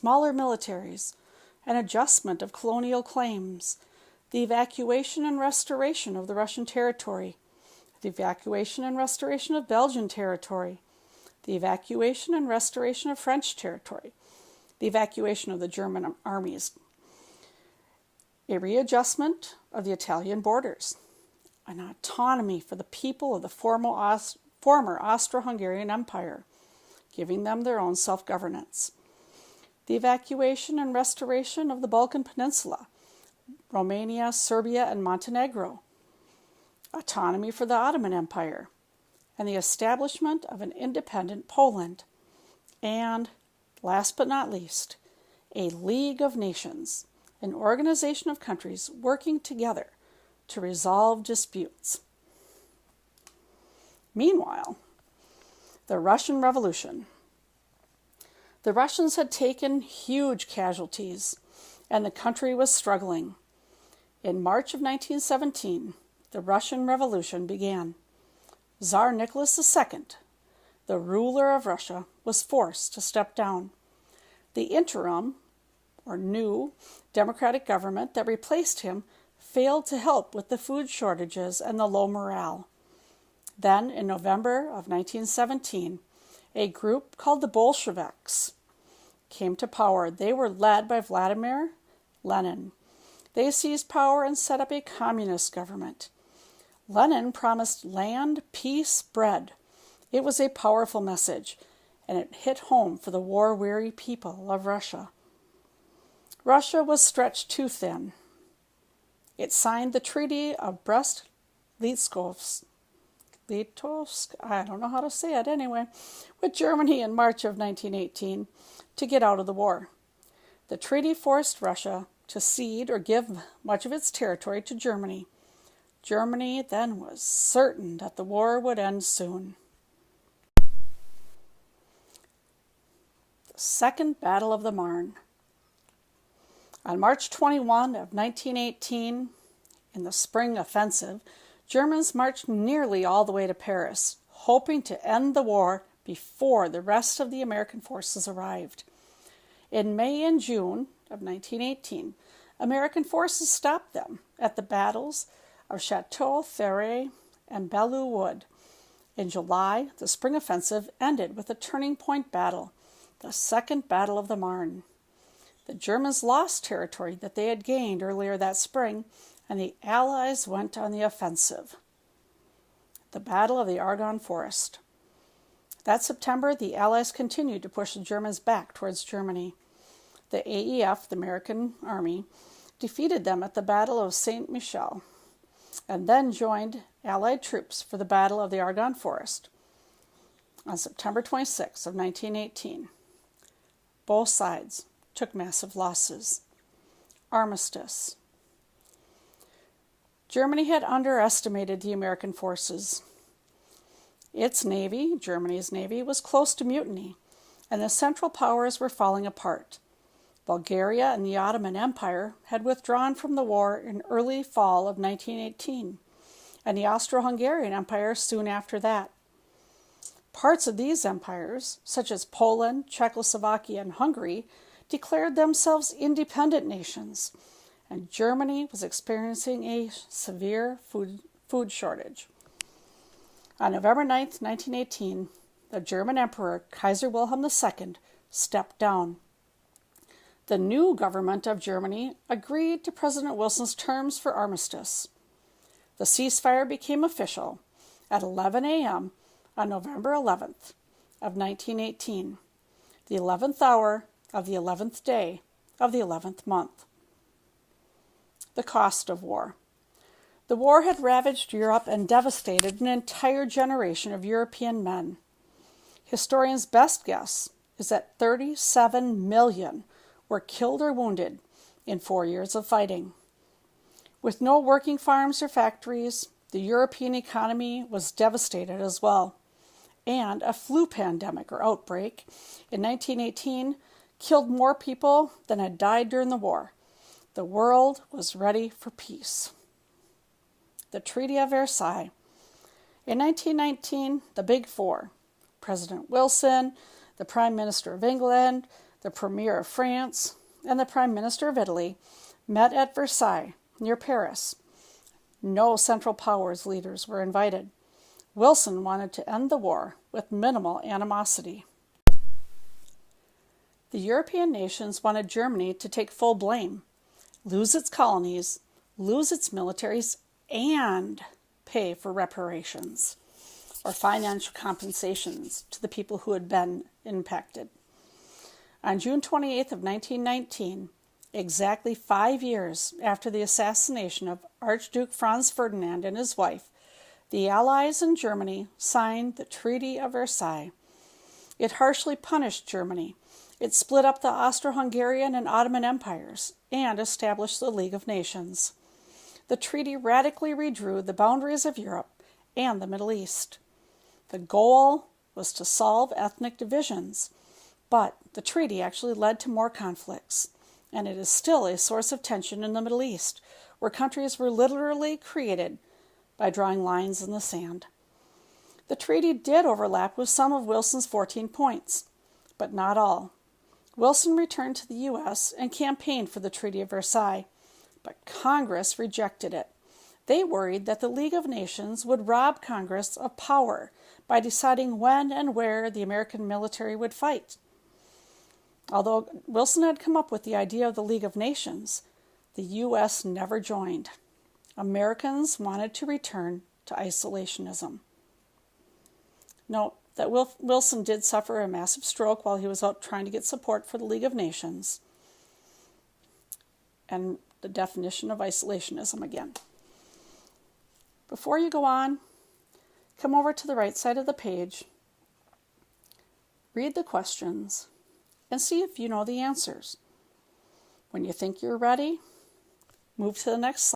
smaller militaries, an adjustment of colonial claims, the evacuation and restoration of the Russian territory, the evacuation and restoration of Belgian territory, the evacuation and restoration of French territory, the evacuation of the German armies, a readjustment of the Italian borders, an autonomy for the people of the former Austro-Hungarian Empire, giving them their own self-governance, the evacuation and restoration of the Balkan Peninsula, Romania, Serbia, and Montenegro, autonomy for the Ottoman Empire, and the establishment of an independent Poland, and, last but not least, a League of Nations, an organization of countries working together to resolve disputes. Meanwhile, the Russian Revolution. The Russians had taken huge casualties, and the country was struggling. In March of 1917, the Russian Revolution began. Tsar Nicholas II, the ruler of Russia, was forced to step down. The interim, or new, democratic government that replaced him failed to help with the food shortages and the low morale. Then, in November of 1917, a group called the Bolsheviks came to power. They were led by Vladimir Lenin. They seized power and set up a communist government. Lenin promised land, peace, bread. It was a powerful message, and it hit home for the war-weary people of Russia. Russia was stretched too thin. It signed the Treaty of Brest-Litovsk, I don't know how to say it anyway, with Germany in March of 1918 to get out of the war. The treaty forced Russia to cede or give much of its territory to Germany. Germany then was certain that the war would end soon. The Second Battle of the Marne. On March 21 of 1918, in the spring offensive, Germans marched nearly all the way to Paris, hoping to end the war before the rest of the American forces arrived. In May and June of 1918, American forces stopped them at the battles of Chateau Thierry and Belleau Wood. In July, the spring offensive ended with a turning point battle, the Second Battle of the Marne. The Germans lost territory that they had gained earlier that spring, and the Allies went on the offensive. The Battle of the Argonne Forest. That September, the Allies continued to push the Germans back towards Germany. The AEF, the American Army, defeated them at the Battle of Saint-Michel, and then joined Allied troops for the Battle of the Argonne Forest on September 26 of 1918. Both sides took massive losses. Armistice. Germany had underestimated the American forces. Its navy, Germany's navy, was close to mutiny, and the Central Powers were falling apart. Bulgaria and the Ottoman Empire had withdrawn from the war in early fall of 1918, and the Austro-Hungarian Empire soon after that. Parts of these empires, such as Poland, Czechoslovakia, and Hungary, declared themselves independent nations, and Germany was experiencing a severe food shortage. On November 9, 1918, the German Emperor Kaiser Wilhelm II stepped down. The new government of Germany agreed to President Wilson's terms for armistice. The ceasefire became official at 11 a.m. on November 11th of 1918, the 11th hour of the 11th day of the 11th month. The cost of war. The war had ravaged Europe and devastated an entire generation of European men. Historians' best guess is that 37 million were killed or wounded in 4 years of fighting. With no working farms or factories, the European economy was devastated as well. And a flu pandemic or outbreak in 1918 killed more people than had died during the war. The world was ready for peace. The Treaty of Versailles. In 1919, the Big Four, President Wilson, the Prime Minister of England, The Premier of France and the Prime Minister of Italy met at Versailles, near Paris. No Central Powers leaders were invited. Wilson wanted to end the war with minimal animosity. The European nations wanted Germany to take full blame, lose its colonies, lose its militaries, and pay for reparations, or financial compensations to the people who had been impacted. On June 28th of 1919, exactly 5 years after the assassination of Archduke Franz Ferdinand and his wife, the Allies and Germany signed the Treaty of Versailles. It harshly punished Germany. It split up the Austro-Hungarian and Ottoman empires and established the League of Nations. The treaty radically redrew the boundaries of Europe and the Middle East. The goal was to solve ethnic divisions, but the treaty actually led to more conflicts, and it is still a source of tension in the Middle East, where countries were literally created by drawing lines in the sand. The treaty did overlap with some of Wilson's 14 points, but not all. Wilson returned to the U.S. and campaigned for the Treaty of Versailles, but Congress rejected it. They worried that the League of Nations would rob Congress of power by deciding when and where the American military would fight. Although Wilson had come up with the idea of the League of Nations, the U.S. never joined. Americans wanted to return to isolationism. Note that Wilson did suffer a massive stroke while he was out trying to get support for the League of Nations. And the definition of isolationism again. Before you go on, come over to the right side of the page, read the questions, and see if you know the answers. When you think you're ready, move to the next slide.